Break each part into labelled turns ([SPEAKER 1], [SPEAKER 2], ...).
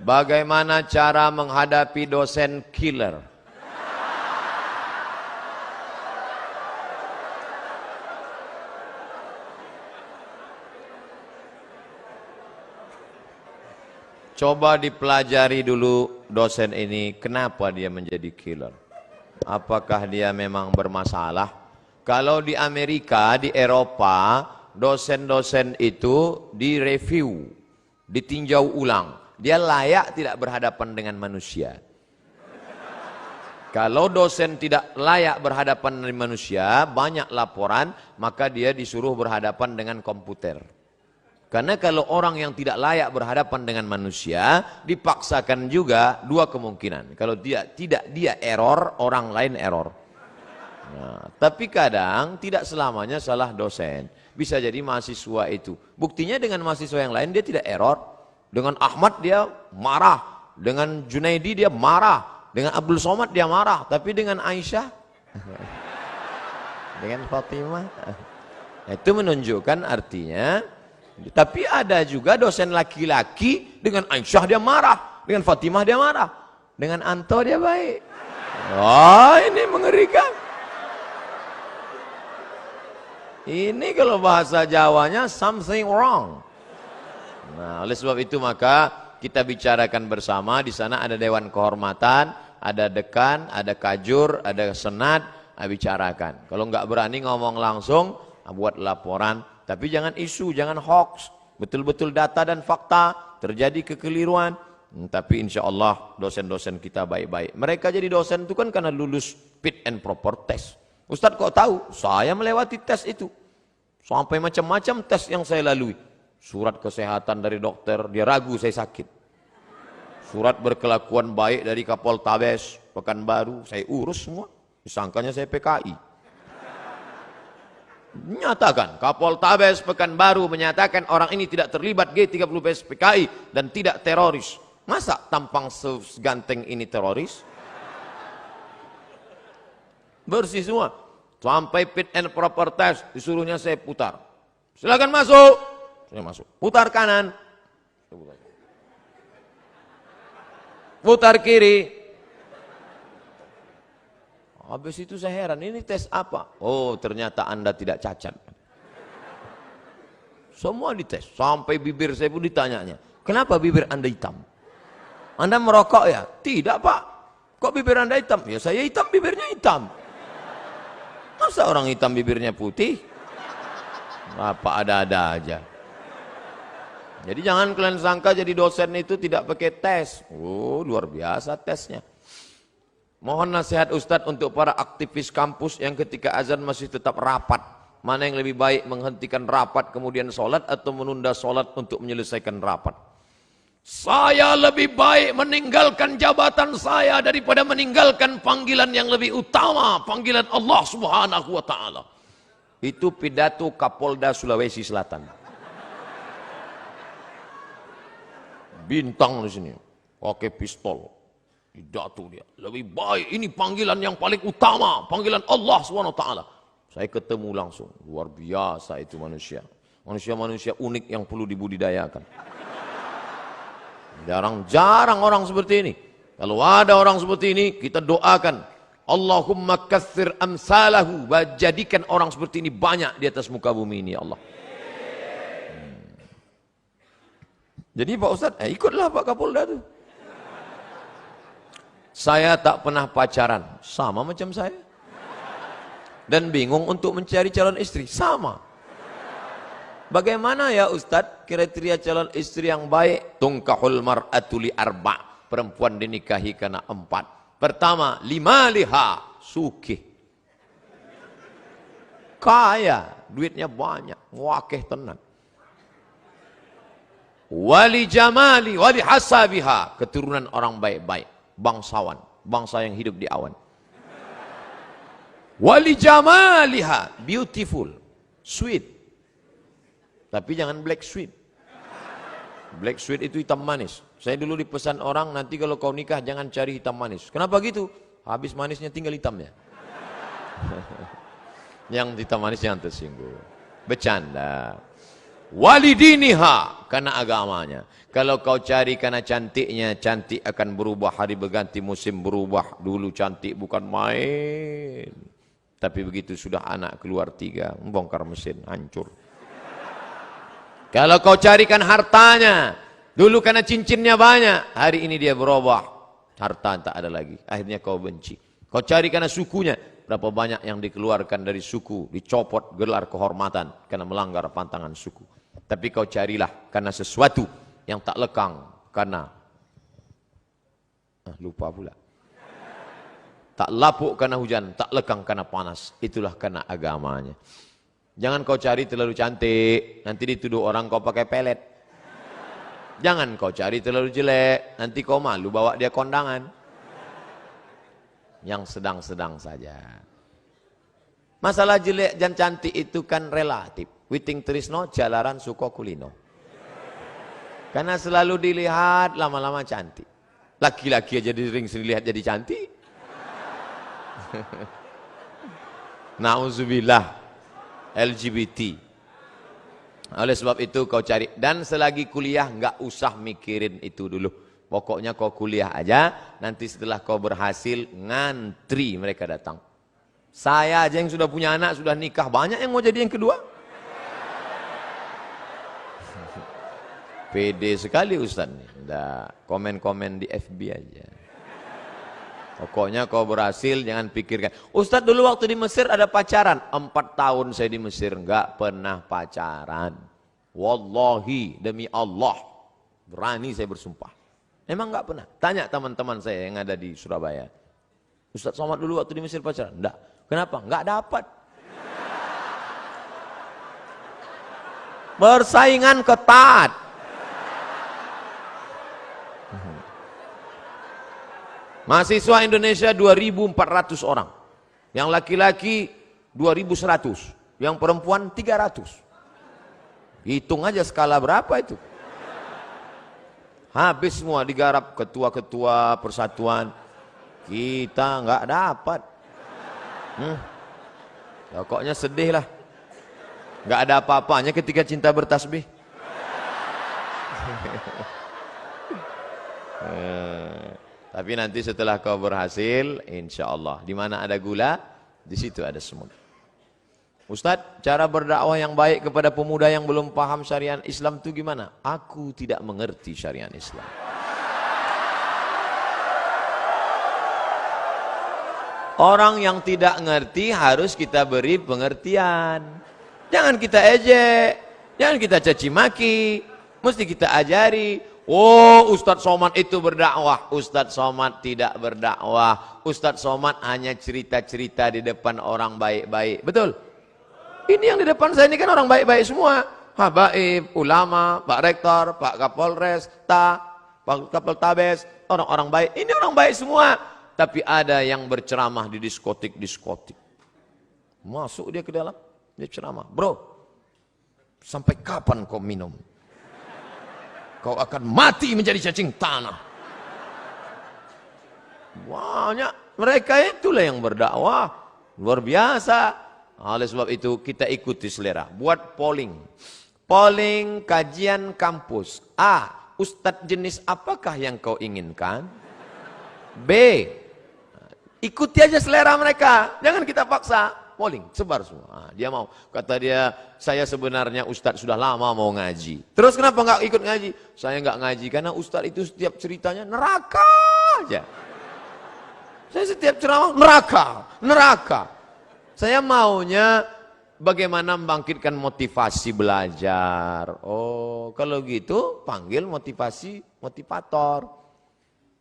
[SPEAKER 1] Bagaimana cara menghadapi dosen killer? Coba dipelajari dulu dosen ini, kenapa dia menjadi killer? Apakah dia memang bermasalah? Kalau di Amerika, di Eropa, dosen-dosen itu direview, ditinjau ulang. Dia layak tidak berhadapan dengan manusia. Kalau dosen tidak layak berhadapan dengan manusia, banyak laporan, maka dia disuruh berhadapan dengan komputer. Karena kalau orang yang tidak layak berhadapan dengan manusia, dipaksakan juga dua kemungkinan. Kalau tidak dia error, orang lain error. Nah, tapi kadang tidak selamanya salah dosen. Bisa jadi mahasiswa itu. Buktinya dengan mahasiswa yang lain dia tidak error. Dengan Ahmad dia marah. Dengan Junaidi dia marah. Dengan Abdul Somad dia marah. Tapi dengan Aisyah, dengan Fatimah, itu menunjukkan artinya. Tapi ada juga dosen laki-laki, dengan Aisyah dia marah, dengan Fatimah dia marah, dengan Anto dia baik. Wah, ini mengerikan. Ini kalau bahasa Jawanya something wrong. Nah, oleh sebab itu maka kita bicarakan bersama. Di sana ada dewan kehormatan, ada dekan, ada kajur, ada senat, bicarakan. Kalau nggak berani ngomong langsung, buat laporan. Tapi jangan isu, jangan hoax. Betul-betul data dan fakta, terjadi kekeliruan. Tapi insya Allah dosen-dosen kita baik-baik. Mereka jadi dosen itu kan karena lulus fit and proper test. Ustadz kok tahu? Saya melewati tes itu. Sampai macam-macam tes yang saya lalui. Surat kesehatan dari dokter, dia ragu saya sakit. Surat berkelakuan baik dari Kapoltabes Pekanbaru, saya urus semua. Disangkanya saya PKI. Nyatakan Kapoltabes Pekanbaru menyatakan orang ini tidak terlibat G30 PKI dan tidak teroris. Masa tampang seganteng ini teroris? Bersih semua. Sampai fit and proper test disuruhnya saya putar. Silakan masuk. Saya masuk. Putar kanan. Putar kiri. Habis itu saya heran, ini tes apa? Oh, ternyata Anda tidak cacat. Semua dites, sampai bibir saya pun ditanyanya. Kenapa bibir Anda hitam? Anda merokok ya? Tidak Pak. Kok bibir Anda hitam? Ya saya hitam, bibirnya hitam. Masa orang hitam bibirnya putih? Apa ada-ada aja. Jadi jangan kalian sangka jadi dosen itu tidak pakai tes. Oh, luar biasa tesnya. Mohon nasihat Ustadz untuk para aktivis kampus yang ketika azan masih tetap rapat. Mana yang lebih baik, menghentikan rapat kemudian sholat atau menunda sholat untuk menyelesaikan rapat? Saya lebih baik meninggalkan jabatan saya daripada meninggalkan panggilan yang lebih utama, panggilan Allah Subhanahu wa Ta'ala. Itu pidato Kapolda Sulawesi Selatan. Bintang di sini, pakai pistol. Pidato dia, lebih baik, ini panggilan yang paling utama, panggilan Allah SWT. Saya ketemu langsung, luar biasa itu manusia. Manusia-manusia unik yang perlu dibudidayakan. Jarang-jarang orang seperti ini. Kalau ada orang seperti ini, kita doakan. Allahumma katsir amsalahu, jadikan orang seperti ini banyak di atas muka bumi ini, ya Allah. Jadi Pak Ustadz, ikutlah Pak Kapolda itu. Saya tak pernah pacaran, sama macam saya. Dan bingung untuk mencari calon istri, sama. Bagaimana ya Ustadz kriteria calon istri yang baik? Tungkahul mar'atu li arba'. Perempuan dinikahi karena 4. Pertama, limaliha, sukih. Kaya, duitnya banyak, wakeh tenan. Wali jamali, wali hasabiha, keturunan orang baik-baik. Bangsawan, bangsa yang hidup di awan. Wali jamaliha, beautiful, sweet. Tapi jangan black sweet. Black sweet itu hitam manis. Saya dulu dipesan orang, nanti kalau kau nikah jangan cari hitam manis. Kenapa gitu? Habis manisnya tinggal hitamnya. Yang hitam manis jangan tersinggung. Bercanda. walidiniha, karena agamanya. Kalau kau cari karena cantiknya, cantik akan berubah, hari berganti musim berubah. Dulu cantik bukan main. Tapi begitu sudah anak keluar 3, membongkar mesin, hancur. Kalau kau carikan hartanya, dulu karena cincinnya banyak, hari ini dia berubah, harta tak ada lagi, akhirnya kau benci. Kau cari karena sukunya, berapa banyak yang dikeluarkan dari suku, dicopot gelar kehormatan karena melanggar pantangan suku. Tapi kau carilah karena sesuatu yang tak lekang, karena lupa pula. Tak lapuk karena hujan, tak lekang karena panas, itulah karena agamanya. Jangan kau cari terlalu cantik, nanti dituduh orang kau pakai pelet. Jangan kau cari terlalu jelek, nanti kau malu bawa dia kondangan. Yang sedang-sedang saja. Masalah jelek dan cantik itu kan relatif. Witing trisno jalaran suko kulino. Karena selalu dilihat lama-lama cantik. Laki-laki aja sering dilihat jadi cantik. Nauzubillah. LGBT. Oleh sebab itu kau cari, dan selagi kuliah nggak usah mikirin itu dulu. Pokoknya kau kuliah aja, nanti setelah kau berhasil ngantri mereka datang. Saya aja yang sudah punya anak, sudah nikah, banyak yang mau jadi yang kedua. Pede sekali Ustaz nih. Nggak komen-komen di FB aja. Pokoknya kau berhasil, jangan pikirkan. Ustadz dulu waktu di Mesir ada pacaran. 4 tahun saya di Mesir, enggak pernah pacaran. Wallahi, demi Allah. Berani saya bersumpah. Emang enggak pernah. Tanya teman-teman saya yang ada di Surabaya. Ustadz Somad dulu waktu di Mesir pacaran? Enggak. Kenapa? Enggak dapat. Persaingan ketat. Mahasiswa Indonesia 2.400 orang. Yang laki-laki 2.100. Yang perempuan 300. Hitung aja skala berapa itu. Habis semua digarap ketua-ketua persatuan. Kita nggak dapat. Pokoknya sedih lah. Nggak ada apa-apanya ketika cinta bertasbih. Tapi nanti setelah kau berhasil, insya Allah, di mana ada gula, di situ ada semut. Ustadz, cara berdakwah yang baik kepada pemuda yang belum paham syariat Islam itu gimana? Aku tidak mengerti syariat Islam. Orang yang tidak ngerti harus kita beri pengertian. Jangan kita ejek, jangan kita caci maki, mesti kita ajari. Oh, Ustadz Somad itu berdakwah. Ustadz Somad tidak berdakwah. Ustadz Somad hanya cerita-cerita di depan orang baik-baik. Betul? Ini yang di depan saya ini kan orang baik-baik semua. Habaib, ulama, Pak Rektor, Pak Kapolres, Pak Kapoltabes, orang-orang baik. Ini orang baik semua. Tapi ada yang berceramah di diskotik-diskotik. Masuk dia ke dalam, dia ceramah. Bro, sampai kapan kau minum? Kau akan mati menjadi cacing tanah. Banyak. Mereka itulah yang berdakwah. Luar biasa. Oleh sebab itu kita ikuti selera. Buat polling. Polling kajian kampus. A. Ustadz jenis apakah yang kau inginkan? B. Ikuti aja selera mereka. Jangan kita paksa. Polling, sebar semua. Dia mau. Kata dia, saya sebenarnya Ustadz sudah lama mau ngaji. Terus kenapa nggak ikut ngaji? Saya nggak ngaji karena Ustadz itu setiap ceritanya neraka aja. Saya setiap ceramah neraka. Saya maunya bagaimana membangkitkan motivasi belajar. Oh, kalau gitu panggil motivator.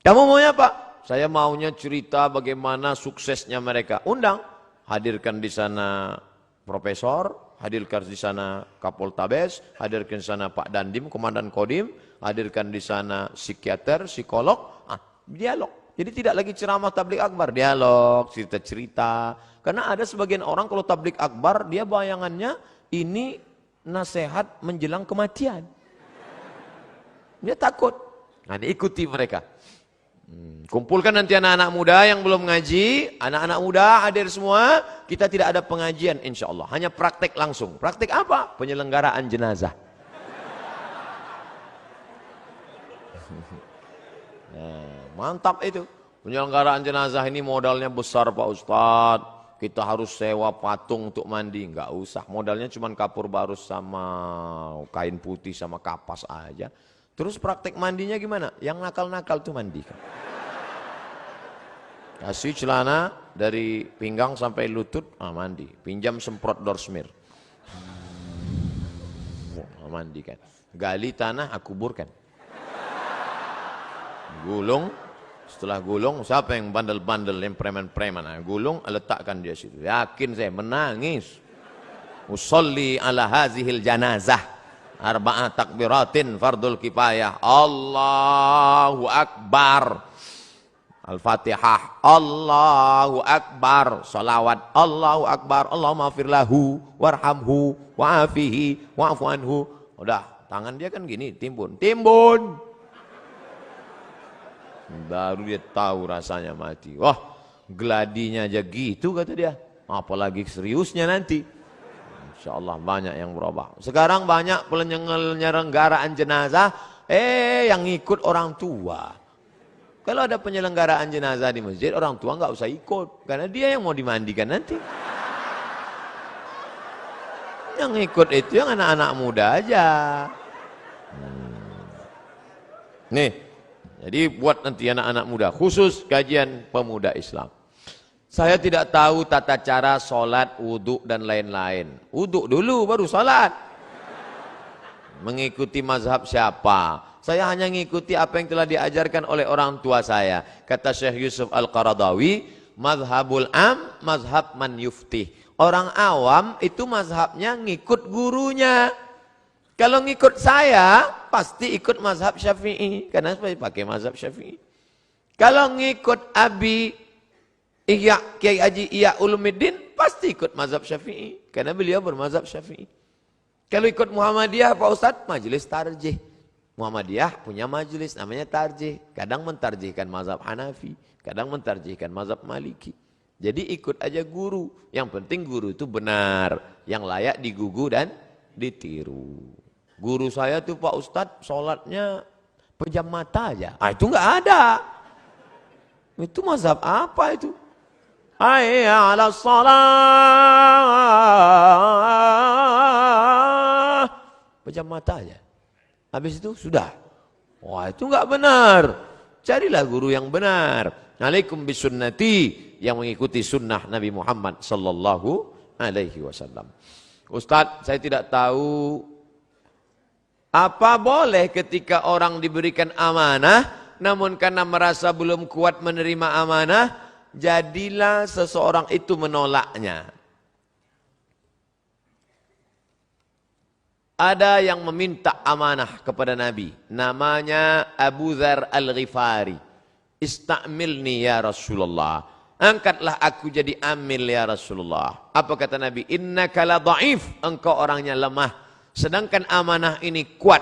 [SPEAKER 1] Kamu maunya apa? Saya maunya cerita bagaimana suksesnya mereka. Undang. Hadirkan di sana profesor, hadirkan di sana Kapoltabes, hadirkan di sana Pak Dandim, Komandan Kodim, hadirkan di sana psikiater, psikolog, dialog. Jadi tidak lagi ceramah tablik akbar, dialog, cerita-cerita. Karena ada sebagian orang kalau tablik akbar, dia bayangannya ini nasihat menjelang kematian. Dia takut. Nah, diikuti mereka. Kumpulkan nanti anak-anak muda yang belum ngaji, anak-anak muda hadir semua, kita tidak ada pengajian insya Allah, hanya praktek langsung. Praktek apa? Penyelenggaraan jenazah. Nah, mantap itu. Penyelenggaraan jenazah ini modalnya besar Pak Ustadz. Kita harus sewa patung untuk mandi. Enggak usah, modalnya cuma kapur barus sama kain putih sama kapas aja. Terus praktek mandinya gimana? Yang nakal-nakal tuh mandi. Kasih celana dari pinggang sampai lutut, mandi. Pinjam semprot dorsmir. Mandikan. Gali tanah, aku kuburkan. Gulung, setelah gulung, siapa yang bandel-bandel, yang preman-preman, gulung, letakkan dia situ. Yakin saya, menangis. Usolli ala hazihil janazah, arba'ah takbiratin fardul kifayah. Allahu Akbar. Al-Fatihah. Allahu Akbar. Salawat. Allahu Akbar. Allahumma firlahu, warhamhu, wa'afihi, wa'afu anhu. Udah, tangan dia kan gini, timbun. Timbun. Baru dia tahu rasanya mati. Wah, gladinya aja gitu kata dia. Apalagi seriusnya nanti. Insya Allah banyak yang berubah. Sekarang banyak penyelenggaraan jenazah, yang ikut orang tua. Kalau ada penyelenggaraan jenazah di masjid, orang tua nggak usah ikut. Karena dia yang mau dimandikan nanti. Yang ikut itu yang anak-anak muda aja. Nih, jadi buat nanti anak-anak muda, khusus kajian pemuda Islam. Saya tidak tahu tata cara sholat, wudhu dan lain-lain. Wudhu dulu baru sholat. Mengikuti mazhab siapa? Saya hanya mengikuti apa yang telah diajarkan oleh orang tua saya. Kata Syekh Yusuf Al-Qaradawi, mazhabul am, mazhab man yuftih. Orang awam itu mazhabnya ngikut gurunya. Kalau ngikut saya, pasti ikut mazhab Syafi'i. Karena saya pakai mazhab Syafi'i. Kalau ngikut Abi Kiai Haji Ihya Ulumuddin, pasti ikut mazhab Syafi'i. Karena beliau bermazhab Syafi'i. Kalau ikut Muhammadiyah, Pak Ustadz, majelis tarjih. Muhammadiyah punya majelis namanya tarjih. Kadang mentarjihkan mazhab Hanafi, kadang mentarjihkan mazhab Maliki. Jadi ikut aja guru. Yang penting guru itu benar, yang layak digugu dan ditiru. Guru saya tuh Pak Ustadz sholatnya pejam mata aja. Itu nggak ada. Itu mazhab apa itu? Hayya 'alas shalah. Pejam mata aja. Habis itu sudah. Wah, itu nggak benar. Carilah guru yang benar. Alaikum bisunnati, yang mengikuti sunnah Nabi Muhammad sallallahu alaihi wasallam. Ustadz, saya tidak tahu apa boleh ketika orang diberikan amanah, namun karena merasa belum kuat menerima amanah, jadilah seseorang itu menolaknya. Ada yang meminta amanah kepada Nabi, namanya Abu Dzar Al-Ghifari. Istamilni ya Rasulullah, angkatlah aku jadi amil ya Rasulullah. Apa kata Nabi? Innaka la dhaif, engkau orangnya lemah, sedangkan amanah ini kuat.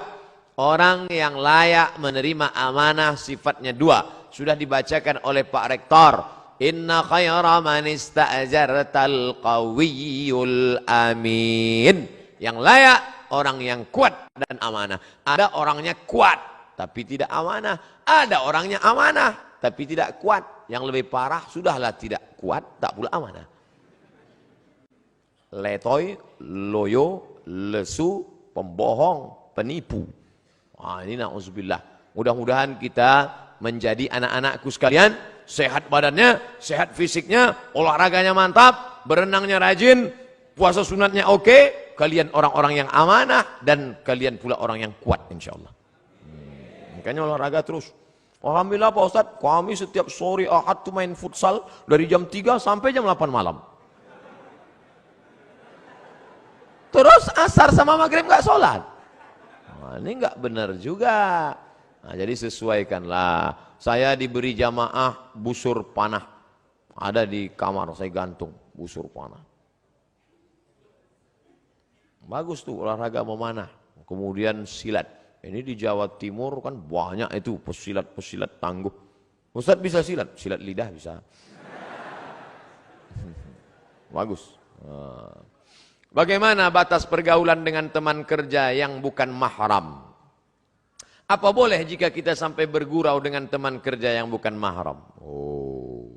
[SPEAKER 1] Orang yang layak menerima amanah sifatnya dua, sudah dibacakan oleh Pak Rektor. Inna khaira man ista'jartal qawiyyul amin. Yang layak orang yang kuat dan amanah. Ada orangnya kuat tapi tidak amanah, ada orangnya amanah tapi tidak kuat. Yang lebih parah, sudahlah tidak kuat, tak pula amanah. Letoy, loyo, lesu, pembohong, penipu. Ini na'udzubillah. Mudah-mudahan kita menjadi anak-anakku sekalian, sehat badannya, sehat fisiknya, olahraganya mantap, berenangnya rajin, puasa sunatnya oke. Kalian orang-orang yang amanah, dan kalian pula orang yang kuat insya Allah. Makanya olahraga terus. Alhamdulillah Pak Ustadz, kami setiap sore Ahad tuh main futsal dari jam 3 sampai jam 8 malam. Terus asar sama maghrib nggak sholat. Ini nggak benar juga. Jadi sesuaikanlah. Saya diberi jamaah busur panah. Ada di kamar saya gantung busur panah. Bagus tuh olahraga memanah. Kemudian silat. Ini di Jawa Timur kan banyak itu pesilat-pesilat tangguh. Ustadz bisa silat? Silat lidah bisa. Bagus. Bagaimana batas pergaulan dengan teman kerja yang bukan mahram? Apa boleh jika kita sampai bergurau dengan teman kerja yang bukan mahram? Oh.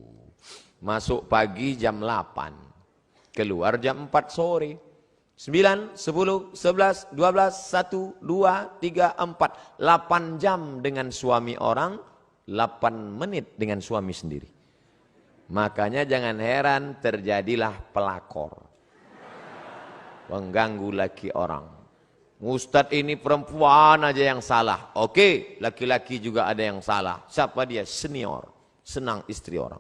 [SPEAKER 1] Masuk pagi jam 8. Keluar jam 4 sore. 9, 10, 11, 12, 1, 2, 3, 4. 8 jam dengan suami orang, 8 menit dengan suami sendiri. Makanya jangan heran terjadilah pelakor. Mengganggu laki orang. Ustadz ini perempuan aja yang salah. Oke, laki-laki juga ada yang salah. Siapa dia? Senior. Senang istri orang.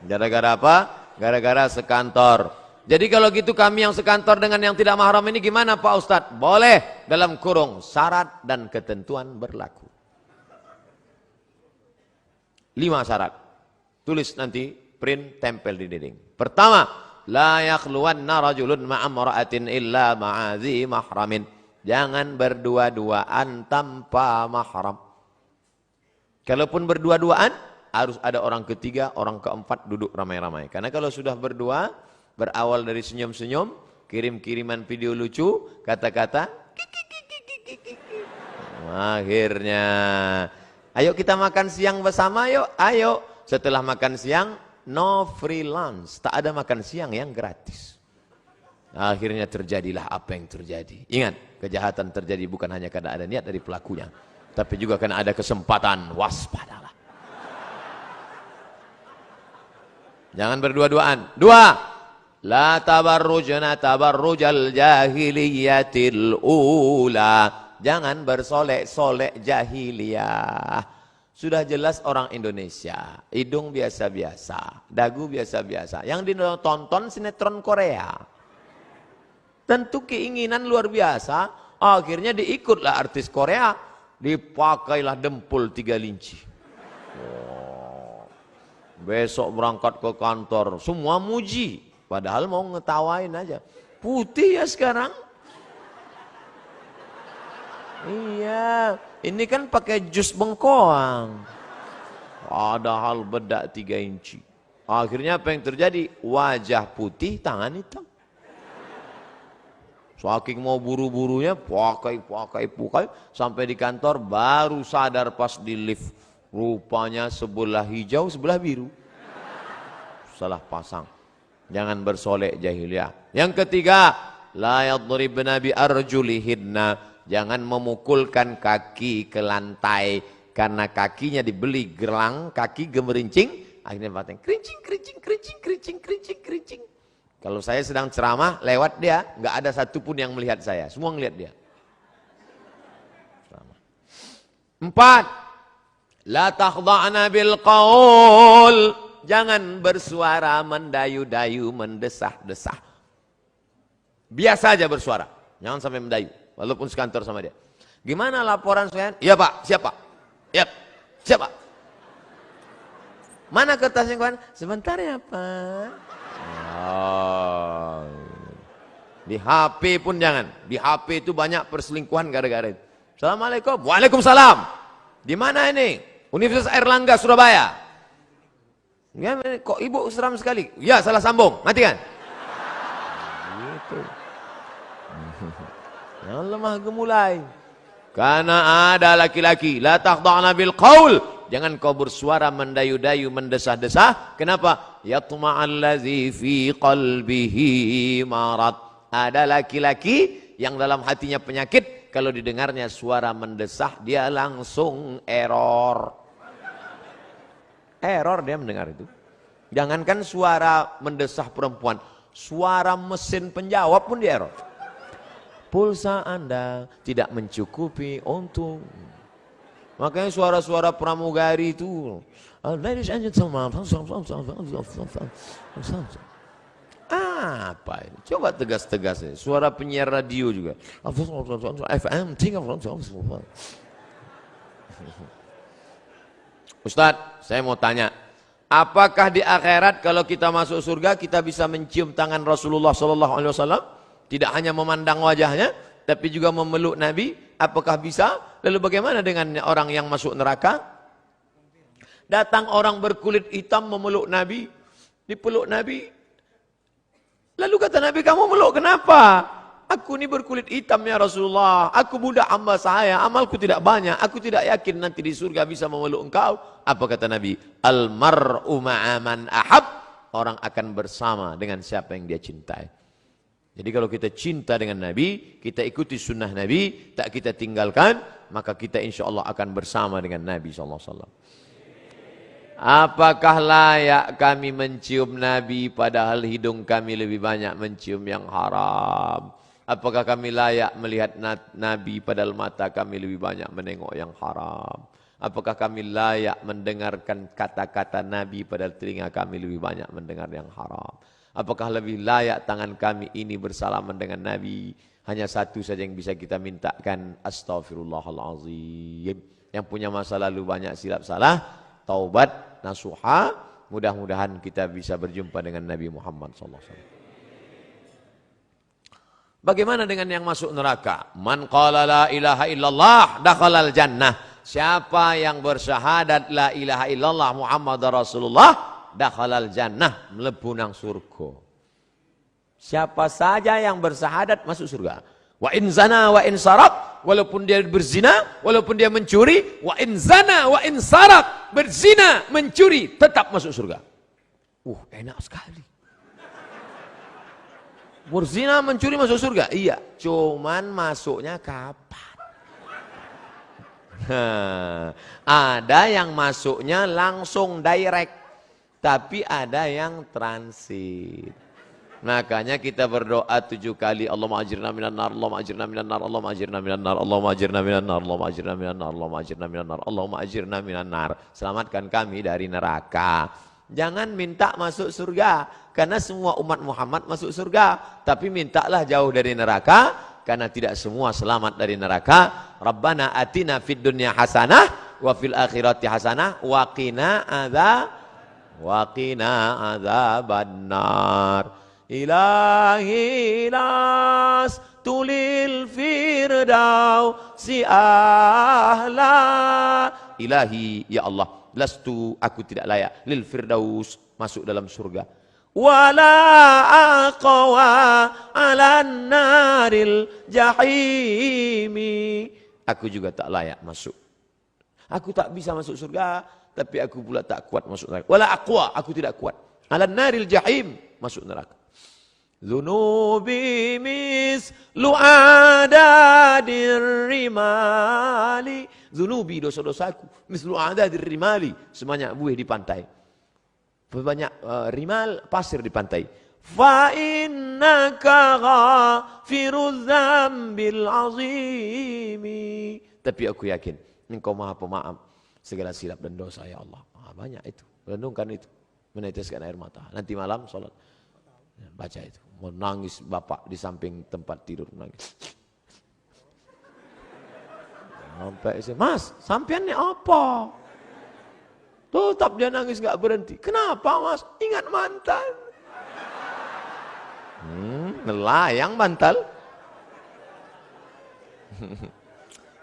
[SPEAKER 1] Gara-gara apa? Gara-gara sekantor. Jadi kalau gitu kami yang sekantor dengan yang tidak mahram ini gimana Pak Ustadz? Boleh dalam kurung syarat dan ketentuan berlaku. 5 syarat. Tulis nanti, print, tempel di dinding. Pertama, la yakhluwanna rajulun ma'amra'atin illa ma'adhi mahramin. Jangan berdua-duaan tanpa mahram. Kalaupun berdua-duaan, harus ada orang ketiga, orang keempat duduk ramai-ramai. Karena kalau sudah berdua, berawal dari senyum-senyum, kirim-kiriman video lucu, kata-kata, akhirnya, ayo kita makan siang bersama yuk, ayo. Setelah makan siang, no freelance, tak ada makan siang yang gratis. Akhirnya terjadilah apa yang terjadi. Ingat, kejahatan terjadi bukan hanya karena ada niat dari pelakunya, tapi juga karena ada kesempatan. Waspadalah. Jangan berdua-duaan. 2, la tabarrujna tabarrujal jahiliyatil ula. Jangan bersolek-solek jahiliyah. Sudah jelas orang Indonesia, hidung biasa-biasa, dagu biasa-biasa. Yang ditonton sinetron Korea. Tentu keinginan luar biasa, akhirnya diikutlah artis Korea, dipakailah dempul 3 linci. Oh. Besok berangkat ke kantor, semua muji, padahal mau ngetawain aja. Putih ya sekarang. Iya, ini kan pakai jus bengkoang. Padahal bedak 3 inci. Akhirnya apa yang terjadi? Wajah putih, tangan hitam. Saking mau buru-burunya, pakai. Sampai di kantor baru sadar pas di lift. Rupanya sebelah hijau, sebelah biru. Salah pasang. Jangan bersolek jahiliyah. Yang ketiga, la yadribna bi arjulihinna. Jangan memukulkan kaki ke lantai karena kakinya dibeli gelang, kaki gemerincing, akhirnya batang kerincing. Kalau saya sedang ceramah lewat dia, nggak ada satupun yang melihat saya, semua ngelihat dia. 4, la takhda'na bil qaul. Jangan bersuara mendayu-dayu, mendesah-desah. Biasa aja bersuara, jangan sampai mendayu. Walaupun sekantor sama dia. Gimana laporan saya? Iya Pak, siapa? Iya, siapa? Mana kertasnya kawan? Sebentar ya Pak. Oh. Di HP pun jangan. Di HP itu banyak perselingkuhan gara-gara itu. Assalamualaikum. Waalaikumsalam. Di mana ini? Universitas Airlangga Surabaya. Ya, kok ibu seram sekali? Ya, salah sambung. Mati kan? Gitu. Yang lemah gemulai. Karena ada laki-laki, la takhda'na bil qaul. Jangan kau bersuara mendayu-dayu, mendesah-desah. Kenapa? Yatma'allazi fi qalbihi marad. Ada laki-laki yang dalam hatinya penyakit, kalau didengarnya suara mendesah, dia langsung error. Error dia mendengar itu. Jangankan suara mendesah perempuan, suara mesin penjawab pun dia error. Pulsa Anda tidak mencukupi untuk. Makanya suara-suara pramugari itu. Ladies and gentlemen. Apa ini? Coba tegas-tegas ya. Suara penyiar radio juga. FM 3. Ustadz, saya mau tanya. Apakah di akhirat kalau kita masuk surga kita bisa mencium tangan Rasulullah SAW? Tidak hanya memandang wajahnya, tapi juga memeluk Nabi. Apakah bisa? Lalu bagaimana dengan orang yang masuk neraka? Datang orang berkulit hitam memeluk Nabi, dipeluk Nabi. Lalu kata Nabi, kamu meluk kenapa? Aku ini berkulit hitam ya Rasulullah. Aku budak hamba saya. Amalku tidak banyak. Aku tidak yakin nanti di surga bisa memeluk engkau. Apa kata Nabi? Al-mar'u ma'aman ahab. Orang akan bersama dengan siapa yang dia cintai. Jadi kalau kita cinta dengan Nabi, kita ikuti sunnah Nabi, tak kita tinggalkan, maka kita insya Allah akan bersama dengan Nabi SAW. Apakah layak kami mencium Nabi padahal hidung kami lebih banyak mencium yang haram? Apakah kami layak melihat Nabi padahal mata kami lebih banyak menengok yang haram? Apakah kami layak mendengarkan kata-kata Nabi padahal telinga kami lebih banyak mendengar yang haram? Apakah lebih layak tangan kami ini bersalaman dengan Nabi? Hanya satu saja yang bisa kita mintakan, astaghfirullahalazim. Yang punya masa lalu banyak silap salah, taubat, nasuha, mudah-mudahan kita bisa berjumpa dengan Nabi Muhammad SAW. Bagaimana dengan yang masuk neraka? Man qala la ilaha illallah dakhalal jannah. Siapa yang bersyahadat la ilaha illallah Muhammad Rasulullah dakhalal jannah, mlebu nang surga. Siapa saja yang bersyahadat masuk surga. Wa in zana wa in sarak, walaupun dia berzina, walaupun dia mencuri, wa in zana wa in sarak, berzina, mencuri, tetap masuk surga. Enak sekali. Berzina, mencuri masuk surga? Iya, cuman masuknya kapan? Ada yang masuknya langsung direct, tapi ada yang transit. Makanya kita berdoa 7 kali, Allahumma ajirna minan nar, Allahumma ajirna minan nar, Allahumma ajirna minan nar, Allahumma ajirna minan nar, Allahumma ajirna minan nar, Allahumma ajirna minan nar, Allahumma ajirna minan nar. Selamatkan kami dari neraka. Jangan minta masuk surga, karena semua umat Muhammad masuk surga. Tapi mintalah jauh dari neraka, karena tidak semua selamat dari neraka. Rabbana atina fid dunya hasanah, wa fil akhirati hasanah, wa qina adzabannar. Ilahi las tulil firdausi ahla. Ilahi, ya Allah, lastu, aku tidak layak, lil firdaus, masuk dalam surga. Wala aqwa ala naril jahimi. Aku juga tak layak masuk. Aku tak bisa masuk surga, tapi aku pula tak kuat masuk neraka. Wala aqwa, aku tidak kuat. Ala naril jahim, masuk neraka. Zunubi mislu adadir rimali. Zunubi, dosa-dosaku, mislu adadir rimali, sebanyak buih di pantai. Banyak rimal, pasir di pantai. Fa innaka ghafiruz dzambil azimi. Tapi aku yakin Engkau Maha Pemaaf segala silap dan dosa, ya Allah. Banyak itu. Renungkan itu, meneteskan air mata. Nanti malam sholat, baca itu. Menangis bapak di samping tempat tidur, menangis. Sampai Mas, sampean ini apa? Tetap dia nangis gak berhenti. Kenapa Mas? Ingat mantan. Melayang bantal.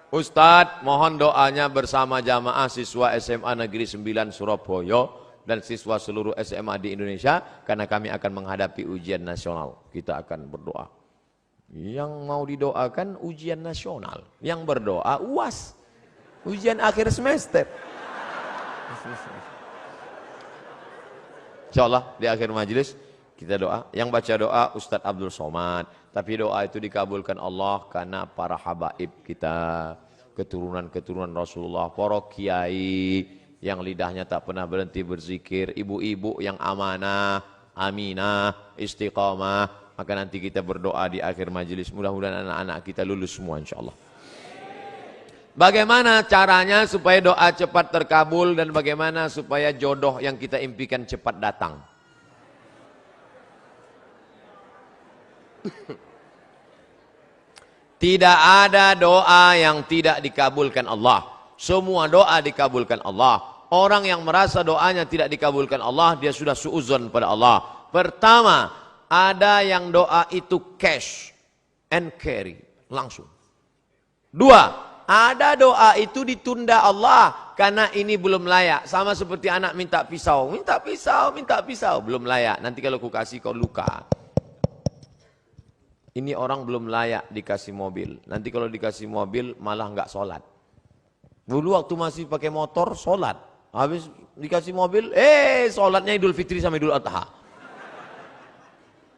[SPEAKER 1] Ustadz, mohon doanya bersama jamaah siswa SMA Negeri 9 Surabaya dan siswa seluruh SMA di Indonesia, karena kami akan menghadapi ujian nasional. Kita akan berdoa. Yang mau didoakan ujian nasional, yang berdoa UAS, ujian akhir semester. Insyaallah di akhir majelis kita doa. Yang baca doa Ustadz Abdul Somad. Tapi doa itu dikabulkan Allah karena para habaib kita, keturunan-keturunan Rasulullah, para kiai yang lidahnya tak pernah berhenti berzikir, ibu-ibu yang amanah, aminah, istiqamah. Maka nanti kita berdoa di akhir majelis, mudah-mudahan anak-anak kita lulus semua insyaallah. Bagaimana caranya supaya doa cepat terkabul dan bagaimana supaya jodoh yang kita impikan cepat datang? Tidak ada doa yang tidak dikabulkan Allah. Semua doa dikabulkan Allah. Orang yang merasa doanya tidak dikabulkan Allah, dia sudah suudzon pada Allah. Pertama, ada yang doa itu cash and carry, langsung. Dua, ada doa itu ditunda Allah karena ini belum layak. Sama seperti anak minta pisau, belum layak. Nanti kalau ku kasih kau luka. Ini orang belum layak dikasih mobil. Nanti kalau dikasih mobil malah nggak sholat. Dulu waktu masih pakai motor sholat. Habis dikasih mobil, sholatnya Idul Fitri sama Idul Adha.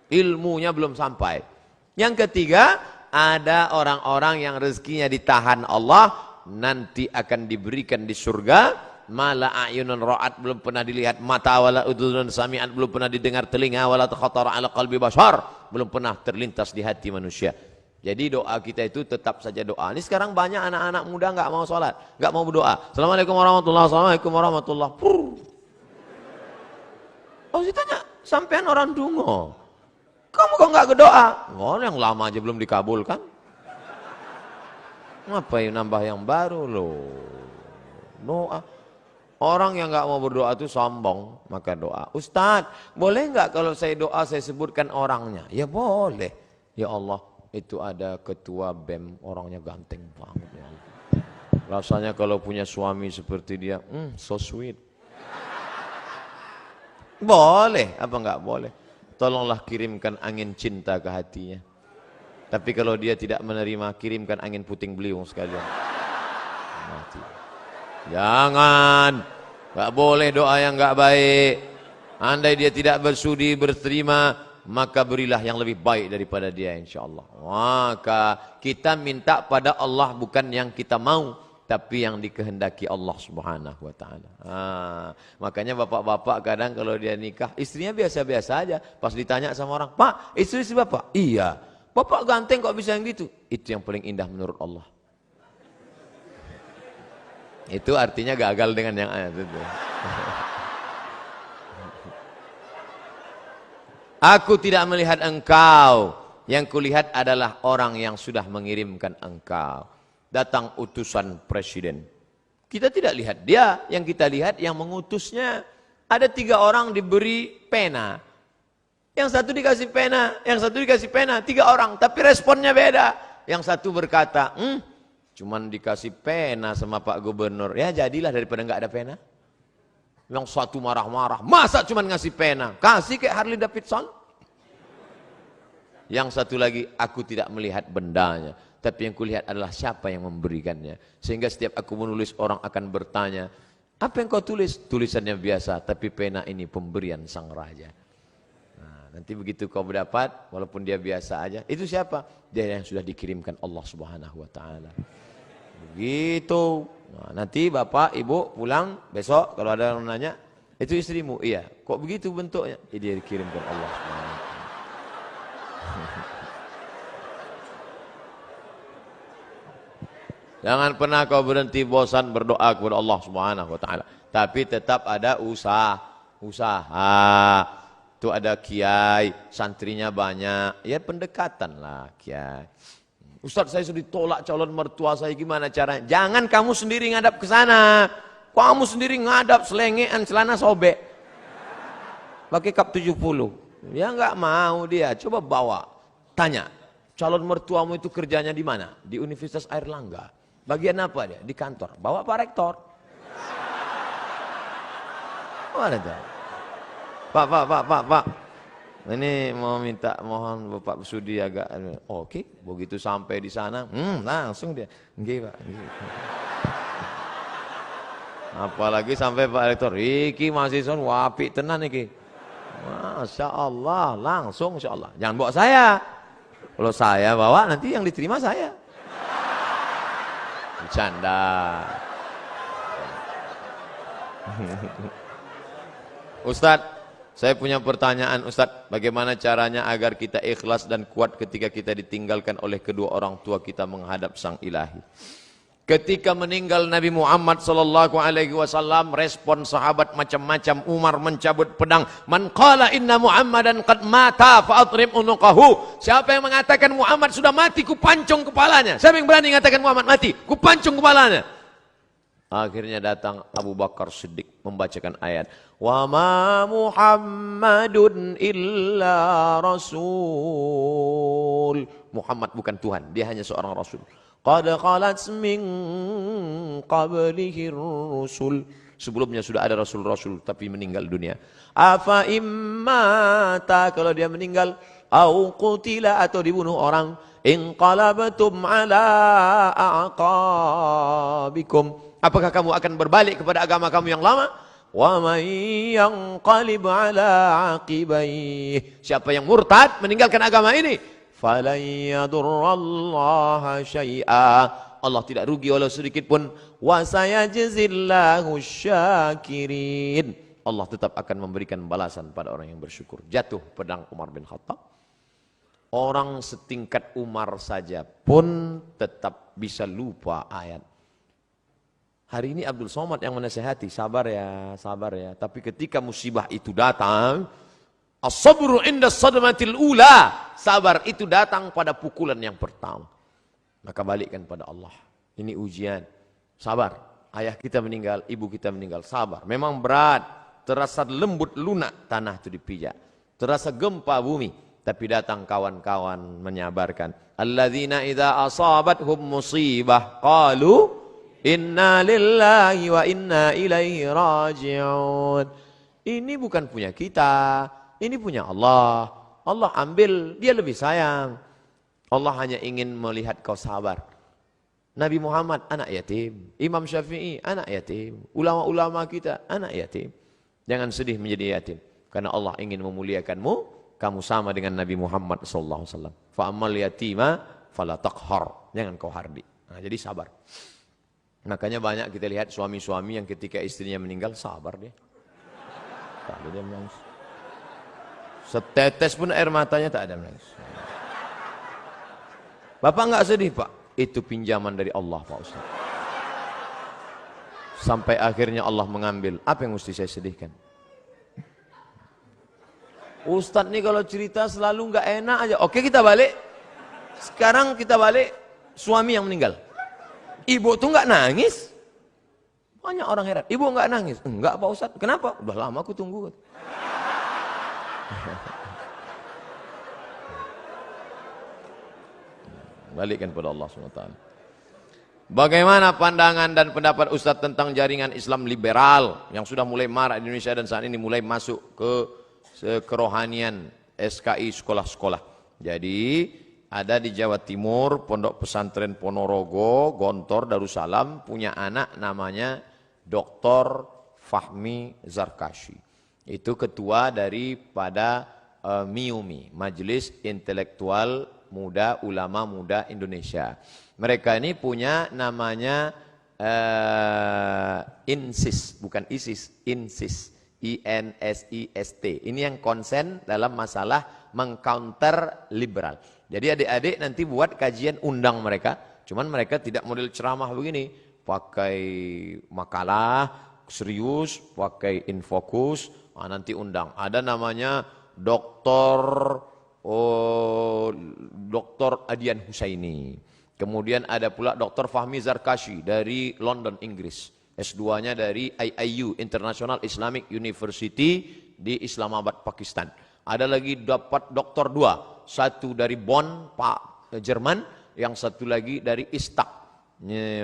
[SPEAKER 1] Ilmunya belum sampai. Yang ketiga, ada orang-orang yang rezekinya ditahan Allah, nanti akan diberikan di surga. Mala a'yunun ra'at, belum pernah dilihat mata, wala udhunun sami'at, belum pernah didengar telinga, wala takhatara ala qalbi bashar, belum pernah terlintas di hati manusia. Jadi doa kita itu tetap saja doa. Ini sekarang banyak anak-anak muda nggak mau sholat, nggak mau berdoa. Assalamualaikum warahmatullahi wabarakatuh. Assalamualaikum warahmatullahi wabarakatuh. Oh, saya tanya, sampean orang dungo, kamu kok nggak berdoa? Oh, yang lama aja belum dikabulkan. Ngapain nambah yang baru loh? Doa. Orang yang nggak mau berdoa itu sombong, maka doa. Ustadz, boleh nggak kalau saya doa saya sebutkan orangnya? Ya boleh. Ya Allah, itu ada ketua BEM, orangnya ganteng banget ya Allah. Rasanya kalau punya suami seperti dia, so sweet. Boleh, apa nggak boleh? Tolonglah kirimkan angin cinta ke hatinya. Tapi kalau dia tidak menerima, kirimkan angin puting beliung sekalian. Mati. Jangan, nggak boleh doa yang nggak baik. Andai dia tidak bersudi berterima, maka berilah yang lebih baik daripada dia, insya Allah. Maka kita minta pada Allah bukan yang kita mau, tapi yang dikehendaki Allah Subhanahu Wa Taala. Makanya bapak-bapak kadang kalau dia nikah, istrinya biasa-biasa aja. Pas ditanya sama orang, Pak, istri bapak? Iya. Bapak ganteng kok bisa yang gitu? Itu yang paling indah menurut Allah. Itu artinya gagal dengan yang ayat itu. Aku tidak melihat engkau, yang kulihat adalah orang yang sudah mengirimkan engkau. Datang utusan presiden. Kita tidak lihat dia, yang kita lihat yang mengutusnya. Ada 3 orang diberi pena. Yang satu dikasih pena, yang satu dikasih pena, 3 orang, tapi responnya beda. Yang satu berkata, cuman dikasih pena sama Pak Gubernur. Ya jadilah daripada nggak ada pena. Yang satu marah-marah. Masa cuman ngasih pena? Kasih kayak Harley Davidson. Yang satu lagi, aku tidak melihat bendanya. Tapi yang kulihat adalah siapa yang memberikannya. Sehingga setiap aku menulis orang akan bertanya, apa yang kau tulis? Tulisannya biasa, tapi pena ini pemberian sang raja. Nah, nanti begitu kau berdapat, walaupun dia biasa aja. Itu siapa? Dia yang sudah dikirimkan Allah Subhanahu Wa Taala. Begitu. Nah, nanti bapak, ibu pulang besok kalau ada yang nanya, itu istrimu? Iya. Kok begitu bentuknya? Dia dikirimkan Allah. Jangan pernah kau berhenti bosan berdoa kepada Allah Subhanahu Wa Taala. Tapi tetap ada usaha. Itu ada kiai, santrinya banyak. Ya pendekatan lah kiai. Ustaz, saya sudah ditolak calon mertua saya, gimana caranya? Jangan kamu sendiri ngadap ke sana. Kamu sendiri ngadap selengean celana sobek. Pakai kap 70. Ya nggak mau dia. Coba bawa. Tanya, calon mertuamu itu kerjanya di mana? Di Universitas Airlangga. Bagian apa dia? Di kantor. Bawa Pak Rektor. Mana tuh? Pak. Ini mau minta, mohon Bapak Sudi agak, oke, begitu sampai di sana, langsung dia, nggih Pak. Apalagi sampai Pak Rektor, iki mahasiswa wapi tenan iki. Masya Allah, langsung Insya Allah. Jangan bawa saya. Kalau saya bawa nanti yang diterima saya. Bercanda. Ustadz, saya punya pertanyaan Ustadz, bagaimana caranya agar kita ikhlas dan kuat ketika kita ditinggalkan oleh kedua orang tua kita menghadap Sang Ilahi. Ketika meninggal Nabi Muhammad SAW, respon sahabat macam-macam. Umar mencabut pedang. Man qala inna Muhammadan qad mata fa'atrib unuqahu. Siapa yang mengatakan Muhammad sudah mati, ku pancung kepalanya. Siapa yang berani mengatakan Muhammad mati, ku pancung kepalanya. Akhirnya datang Abu Bakar Siddiq membacakan ayat, wa ma Muhammadun illa rasul. Muhammad bukan Tuhan, dia hanya seorang rasul. Qad khalat min qablihi rusul. Sebelumnya sudah ada rasul-rasul tapi meninggal dunia. Afa immata, kalau dia meninggal, au qutila atau dibunuh orang, inqalabtum ala aqabikum, apakah kamu akan berbalik kepada agama kamu yang lama? Wa may yanqalib ala aqibaihi, siapa yang murtad meninggalkan agama ini, falan yadurrallaha syai'a, Allah tidak rugi oleh sedikit pun, wa sayajzillahu syakirin, Allah tetap akan memberikan balasan pada orang yang bersyukur. Jatuh pedang Umar bin Khattab, orang setingkat Umar saja pun tetap bisa lupa ayat. Hari ini Abdul Somad yang menasihati, sabar ya, sabar ya. Tapi ketika musibah itu datang, as-sabru inda sadmatil ula, sabar itu datang pada pukulan yang pertama. Maka balikkan pada Allah. Ini ujian, sabar. Ayah kita meninggal, ibu kita meninggal, sabar. Memang berat, terasa lembut lunak tanah itu dipijak, terasa gempa bumi. Tapi datang kawan-kawan menyabarkan. Alladzina idza asabathum musibah qalu inna lillahi wa inna ilaihi raji'un. Ini bukan punya kita, ini punya Allah. Allah ambil, dia lebih sayang. Allah hanya ingin melihat kau sabar. Nabi Muhammad anak yatim, Imam Syafi'i anak yatim, ulama-ulama kita anak yatim. Jangan sedih menjadi yatim, karena Allah ingin memuliakanmu. Kamu sama dengan Nabi Muhammad SAW. Fa'amal yatima fala taqhar, jangan kau hardi. Nah, jadi sabar. Makanya banyak kita lihat suami-suami yang ketika istrinya meninggal sabar dia. Tak ada dia menangis. Setetes pun air matanya tak ada menangis. Bapak enggak sedih Pak? Itu pinjaman dari Allah Pak Ustaz. Sampai akhirnya Allah mengambil. Apa yang mesti saya sedihkan? Ustaz nih kalau cerita selalu enggak enak aja. Oke kita balik. Sekarang kita balik suami yang meninggal. Ibu tuh nggak nangis. Banyak orang heran. Ibu nggak nangis. Enggak Pak Ustaz. Kenapa? Udah lama aku tunggu. Balikkan pada Allah SWT. Bagaimana pandangan dan pendapat Ustaz tentang jaringan Islam liberal yang sudah mulai marak di Indonesia dan saat ini mulai masuk ke kerohanian SKI sekolah-sekolah. Jadi ada di Jawa Timur, Pondok Pesantren Ponorogo, Gontor, Darussalam, punya anak namanya Dr. Fahmi Zarkashi. Itu ketua daripada MIUMI, Majelis Intelektual Muda Ulama Muda Indonesia. Mereka ini punya namanya INSIS, bukan ISIS, INSIS, INSIST. Ini yang konsen dalam masalah mengcounter liberal. Jadi adik-adik nanti buat kajian, undang mereka. Cuman mereka tidak model ceramah begini. Pakai makalah, serius, pakai infokus. Nah, nanti undang. Ada namanya Dr. Adian Husaini. Kemudian ada pula Dr. Fahmi Zarkashi dari London, Inggris. S2-nya dari IIU, International Islamic University di Islamabad, Pakistan. Ada lagi dapat doktor 2. Satu dari Bonn, Pak Jerman, yang satu lagi dari Istak.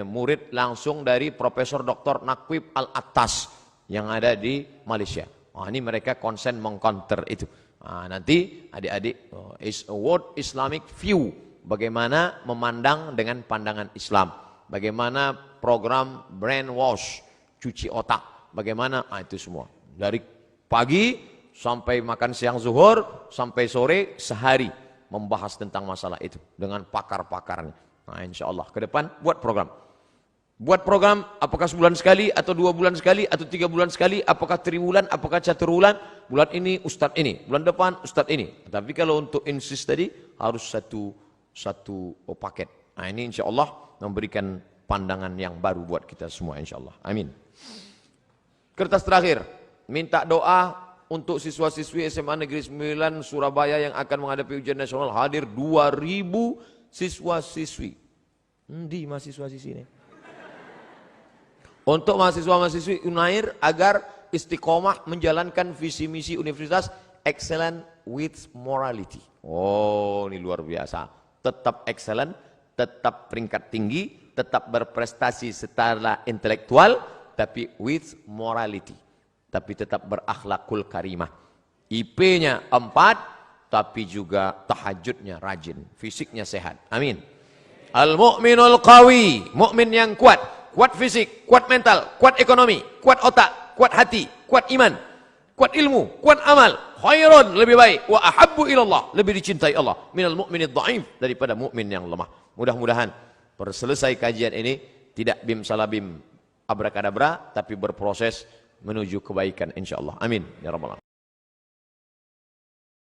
[SPEAKER 1] Murid langsung dari Profesor Dr. Naqib Al-Attas yang ada di Malaysia. Nah, ini mereka konsen mengcounter itu. Nah, nanti adik-adik is a world Islamic view. Bagaimana memandang dengan pandangan Islam. Bagaimana program brainwash, cuci otak. Bagaimana, itu semua. Dari pagi sampai makan siang zuhur, sampai sore sehari membahas tentang masalah itu dengan pakar-pakarnya. Nah, insya Allah ke depan buat program. Buat program apakah sebulan sekali atau 2 bulan sekali atau 3 bulan sekali, apakah triwulan, apakah caturwulan. Bulan ini ustadz ini, bulan depan ustadz ini. Tapi kalau untuk INSIS tadi harus satu paket. Nah, ini insya Allah memberikan pandangan yang baru buat kita semua insya Allah. Amin. Kertas terakhir, minta doa untuk siswa-siswi SMA Negeri 9 Surabaya yang akan menghadapi ujian nasional. Hadir 2.000 siswa-siswi. Di mahasiswa-siswi ini. Untuk mahasiswa-mahasiswi Unair agar istiqomah menjalankan visi misi universitas excellent with morality. Oh, ini luar biasa. Tetap excellent, tetap peringkat tinggi, tetap berprestasi secara intelektual, tapi with morality. Tapi tetap berakhlakul karimah. IP-nya 4, tapi juga tahajudnya rajin, fisiknya sehat. Amin. Al-mu'minul qawi, mukmin yang kuat, kuat fisik, kuat mental, kuat ekonomi, kuat otak, kuat hati, kuat iman, kuat ilmu, kuat amal, khairun, lebih baik, wa ahabbu ilallah, lebih dicintai Allah, minal mu'minid dhaif, daripada mukmin yang lemah. Mudah-mudahan selesai kajian ini tidak bim salabim abrakadabra, tapi berproses menuju kebaikan insyaallah. Amin ya rabbal alamin.